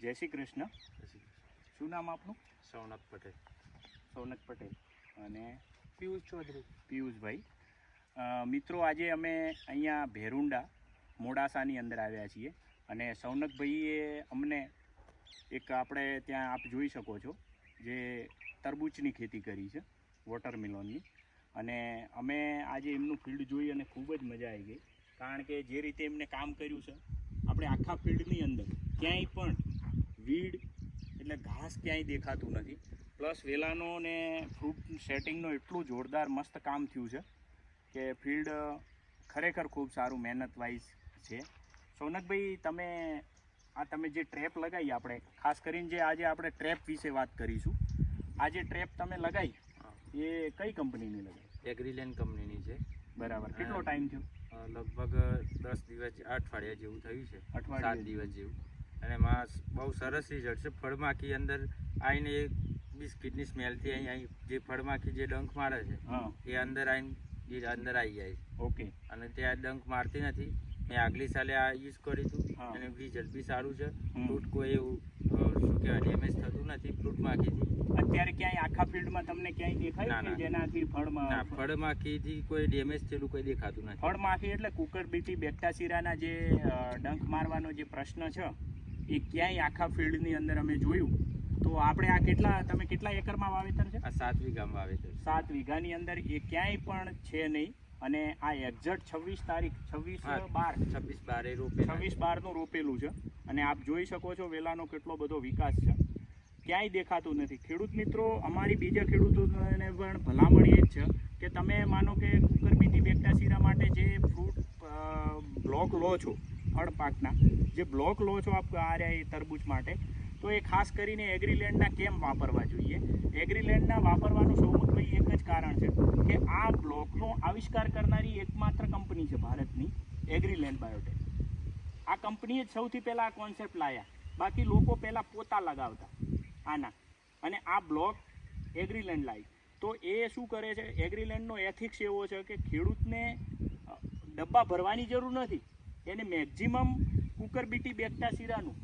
જય શ્રી કૃષ્ણ. શું નામ આપનું? સૌનક પટેલ. સૌનક પટેલ અને પિયુષ ચૌધરી. પિયુષભાઈ. મિત્રો, આજે અમે અહીંયા ભેરુંડા મોડાસાની અંદર આવ્યા છીએ અને સૌનકભાઈએ અમને એક આપણે ત્યાં આપ જોઈ શકો છો જે તરબૂચની ખેતી કરી છે, વોટરમેલોનની. અને અમે આજે એમનું ફિલ્ડ જોઈ અને ખૂબ જ મજા આવી ગઈ, કારણ કે જે રીતે એમને કામ કર્યું છે, આપણે આખા ફિલ્ડની અંદર ક્યાંય પણ વીડ એટલે ઘાસ ક્યાંય દેખાતું નથી. પ્લસ વેલાનો ને ફ્રૂટ સેટિંગનો એટલું જોરદાર મસ્ત કામ થયું છે કે ફિલ્ડ ખરેખર ખૂબ સારું મહેનત વાઇઝ છે. સૌનકભાઈ, તમે જે ટ્રેપ લગાવી, આપણે ખાસ કરીને જે આજે આપણે ટ્રેપ વિશે વાત કરીશું. આ જે ટ્રેપ તમે લગાવી એ કઈ કંપનીની લગાવી? એગ્રીલેન્ડ કંપનીની છે. બરાબર. કેટલો ટાઈમ થયો? લગભગ 10 દિવસ, અઠવાડિયા જેવું થયું છે. 7 દિવસ જેવું. અને એમાં બહુ સરસ રિઝલ્ટ છે. ફળમાખી અંદર આવીને બિસ્કિટની સ્મેલથી અહીં જે ફળમાખી જે ડંખ મારે છે એ અંદર આવીને અંદર આવી જાય છે. ઓકે. અને ત્યાં ડંખ મારતી નથી. મેં આગલી સાલે આ યુઝ કર્યું હતું અને રિઝલ્ટ બી સારું છે. ફ્રૂટ કોઈ એવું શું કહેવાય ડેમેજ થતું નથી ફ્રૂટમાખીથી. અત્યારે ક્યાંય આખા ફિલ્ડમાં તમને ક્યાંય દેખાય કે જેનાથી ફળમાખીથી કોઈ ડેમેજ થયેલું કોઈ દેખાતું નથી. ફળમાખી એટલે કુકરબીટી બેક્ટાસીરાના જે ડંખ મારવાનો જે પ્રશ્ન છે એ ક્યાંય આખા ફિલ્ડની અંદર અમે જોયું. તો આપણે આ તમે કેટલા એકરમાં વાવેતર છે? આ 7 વીઘામાં વાવેતર. 7 વીઘાની અંદર એ ક્યાંય પણ છે નહીં. અને આ એક્ઝેક્ટ 26 તારીખ 26/12 નું રોપેલું છે. અને આપ જોઈ શકો છો વેલાનો કેટલો બધો વિકાસ છે, ક્યાંય દેખાતું નથી. ખેડૂત મિત્રો, અમારી બીજા ખેડૂતોને પણ ભલામણ એ જ છે કે તમે માનો કે કુકરબીટી બેક્ટાસીરા માટે જે ફ્રૂટ બ્લોક લો છો, ફળ પાકના જે બ્લોક લો છો આપ આ રહ્યા તરબૂચ માટે, તો એ ખાસ કરીને એગ્રીલેન્ડના કેમ વાપરવા જોઈએ? એગ્રીલેન્ડના વાપરવાનું સૌમુખભાઈ એક જ કારણ છે કે આ બ્લોકનો આવિષ્કાર કરનારી એકમાત્ર કંપની છે ભારતની, એગ્રીલેન્ડ બાયોટેક. આ કંપનીએ જ સૌથી પહેલાં આ કોન્સેપ્ટ લાવ્યા. બાકી લોકો પહેલાં પોતા લગાવતા આના, અને આ બ્લોક એગ્રીલેન્ડ લાવી. તો એ શું કરે છે, એગ્રીલેન્ડનો એથિક્સ એવો છે કે ખેડૂતને ડબ્બા ભરવાની જરૂર નથી, એને મેક્ઝિમમ કુકરબીટી બેક્ટાસીરાનું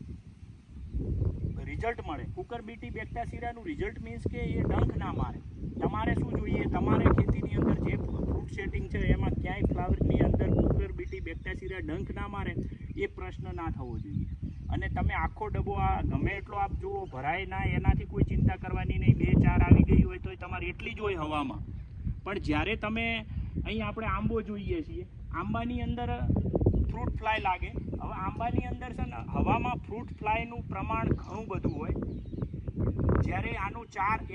રિઝલ્ટ મળે. કુકરબીટી બેક્ટાસીરાનું રિઝલ્ટ મીન્સ કે એ ડંખ ના મારે. તમારે શું જોઈએ, તમારે ખેતીની અંદર જે ફ્રૂટ સેટિંગ છે એમાં ક્યાંય ફ્લાવરની અંદર કુકરબીટી બેક્ટાસીરા ડંખ ના મારે, એ પ્રશ્ન ના થવો જોઈએ. અને તમે આખો ડબ્બો આ ગમે એટલો આપ જુઓ ભરાય ના, એનાથી કોઈ ચિંતા કરવાની નહીં. 2-4 આવી ગઈ હોય તો તમારે એટલી જ હોય હવામાં. પણ જ્યારે તમે અહીં આપણે આંબો જોઈએ છીએ, આંબાની અંદર ફ્રૂટ ફ્લાય લાગે. હવે આંબાની અંદર છે ને હવામાં ફ્રૂટ ફ્લાયનું પ્રમાણ ઘણું બધું હોય. જ્યારે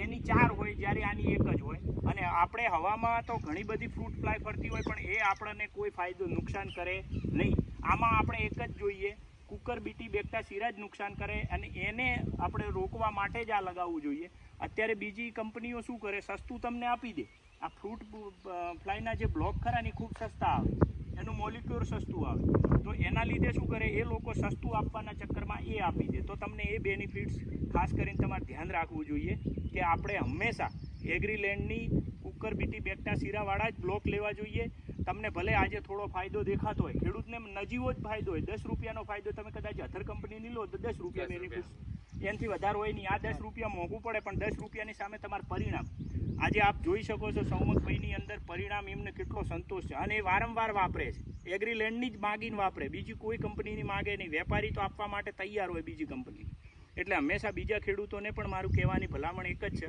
એની 4 હોય, જ્યારે આની 1 જ હોય. અને આપણે હવામાં તો ઘણી બધી ફ્રૂટ ફ્લાય ફરતી હોય, પણ એ આપણને કોઈ ફાયદો નુકસાન કરે નહીં. આમાં આપણે એક જ જોઈએ, કુકરબીટી બેક્ટાસીરા જ નુકસાન કરે, અને એને આપણે રોકવા માટે જ આ લગાવવું જોઈએ. અત્યારે બીજી કંપનીઓ શું કરે, સસ્તું તમને આપી દે. આ ફ્રૂટ ફ્લાયના જે બ્લોક ખરા ને ખૂબ સસ્તા આવે, એનું મોલિક્યુલ સસ્તું આવે. તો એના લીધે શું કરે, એ લોકો સસ્તું આપવાના ચક્કરમાં એ આપી દે. તો તમને એ બેનિફિટ્સ ખાસ કરીને તમારે ધ્યાન રાખવું જોઈએ કે આપણે હંમેશા એગ્રીલેન્ડની કુકરબીટી બેક્ટાસીરાવાળા જ બ્લોક લેવા જોઈએ. તમને ભલે આજે થોડો ફાયદો દેખાતો હોય, ખેડૂતને નજીવો જ ફાયદો હોય, 10 રૂપિયાનો ફાયદો, તમે કદાચ અધર કંપનીની લો તો 10 રૂપિયા બેનિફિટ, એનાથી વધારે હોય નહીં. આ 10 રૂપિયા મોંઘું પડે, પણ 10 રૂપિયાની સામે તમારું પરિણામ આજે આપ જોઈ શકો છો. સૌમકભાઈની અંદર પરિણામ એમને કેટલો સંતોષ છે, અને એ વારંવાર વાપરે છે. એગ્રીલેન્ડની જ માગીને વાપરે, બીજી કોઈ કંપનીની માગે નહીં. વેપારી તો આપવા માટે તૈયાર હોય બીજી કંપનીની. એટલે હંમેશા બીજા ખેડૂતોને પણ મારું કહેવાની ભલામણ એક જ છે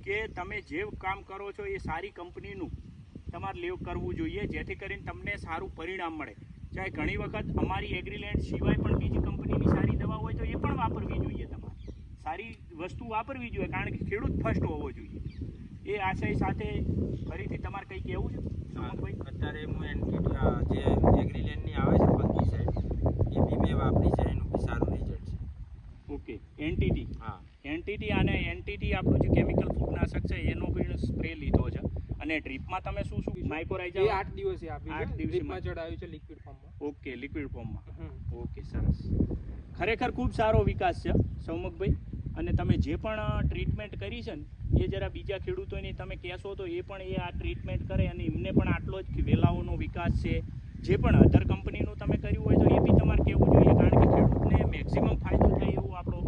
કે તમે જે કામ કરો છો એ સારી કંપનીનું તમારે કરવું જોઈએ, જેથી કરીને તમને સારું પરિણામ મળે. ચાહે ઘણી વખત અમારી એગ્રીલેન્ડ સિવાય પણ બીજી કંપનીની સારી દવા હોય તો એ પણ વાપરવી જોઈએ. તમારે સારી વસ્તુ વાપરવી જોઈએ, કારણ કે ખેડૂત ફર્સ્ટ હોવો જોઈએ. એ આશય સાથે ફરીથી તમારે કંઈ કહેવું છે સૌમકભાઈ? અત્યારે હું જે એગ્રીલેન્ડની આવે છે ફંગીસાઇડ એ બી મેં વાપરી છે, એનું બી સારું રિઝલ્ટ છે. ઓકે. એનટીટી. હા, એનટીટી. અને એનટીટી આપણું જે કેમિકલ ફૂગનાશક છે એનો પણ સ્પ્રે લીધો છે. અને ડ્રીપમાં તમે શું માઇક્રોરાઇઝા 8 દિવસે આપી છે, 8 દિવસમાં ચડાવ્યું છે લિક્વિડ ફોર્મમાં. ઓકે, લિક્વિડ ફોર્મમાં. ઓકે, સરસ. ખરેખર ખૂબ સારો વિકાસ છે સૌમકભાઈ. અને તમે જે પણ ટ્રીટમેન્ટ કરી છે ને એ જરા બીજા ખેડૂતોને તમે કહેશો તો એ પણ એ આ ટ્રીટમેન્ટ કરે, અને એમને પણ આટલો જ વેલાઓનો વિકાસ છે. જે પણ અધર કંપનીનું તમે કર્યું હોય તો એ બી તમારે કહેવું જોઈએ, કારણ કે ખેડૂતને મેક્સિમમ ફાયદો થાય એવું આપણો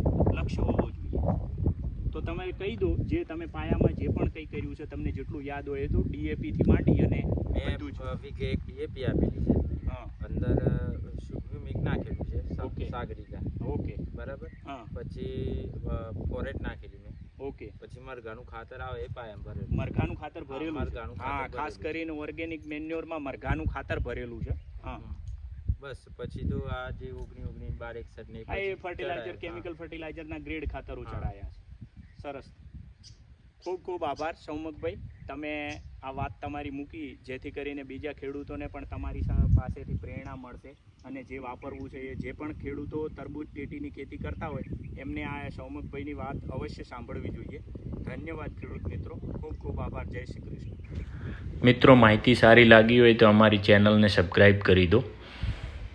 હવે કહી દો જે તમે પાયામાં જે પણ કંઈ કર્યું છે તમને જેટલું યાદ હોય એ તો DAP થી માંડી અને મેં બધું જ. વીઘે એક DAP આપેલી છે, હા અંદર સુગ્યુમિક નાખેલું છે, ઓકે. સાગરિકા, ઓકે બરાબર. હા પછી ફોરેટ નાખેલી મેં, ઓકે પછી મરઘાનું ખાતર આવે એ પાયામાં ભરેલું. મરઘાનું ખાતર ભરેલું છે. મરઘાનું હા ખાતર ખાસ ભરેલું. કરીને ઓર્ગેનિક મેન્યોરમાં મરઘાનું ખાતર ભરેલું છે. હા બસ પછી તો આ જે 19 12 61 ને આ એ પછી ફર્ટિલાઇઝર ચડાયા. કેમિકલ ફર્ટિલાઇઝરના ગ્રેડ ખાતરો હા. ચડાયા છે. સરસ. ખૂબ ખૂબ આભાર સૌમુખભાઈ, તમે આ વાત તમારી મૂકી જેથી કરીને બીજા ખેડૂતોને પણ તમારી પાસેથી પ્રેરણા મળશે અને જે વાપરવું છે એ જે પણ ખેડૂતો તરબૂચ પેટીની ખેતી કરતા હોય એમને આ સૌમુખભાઈની વાત અવશ્ય સાંભળવી જોઈએ. ધન્યવાદ ખેડૂત મિત્રો, ખૂબ ખૂબ આભાર. જય શ્રી કૃષ્ણ. મિત્રો, માહિતી સારી લાગી હોય તો અમારી ચેનલને સબસ્ક્રાઈબ કરી દો.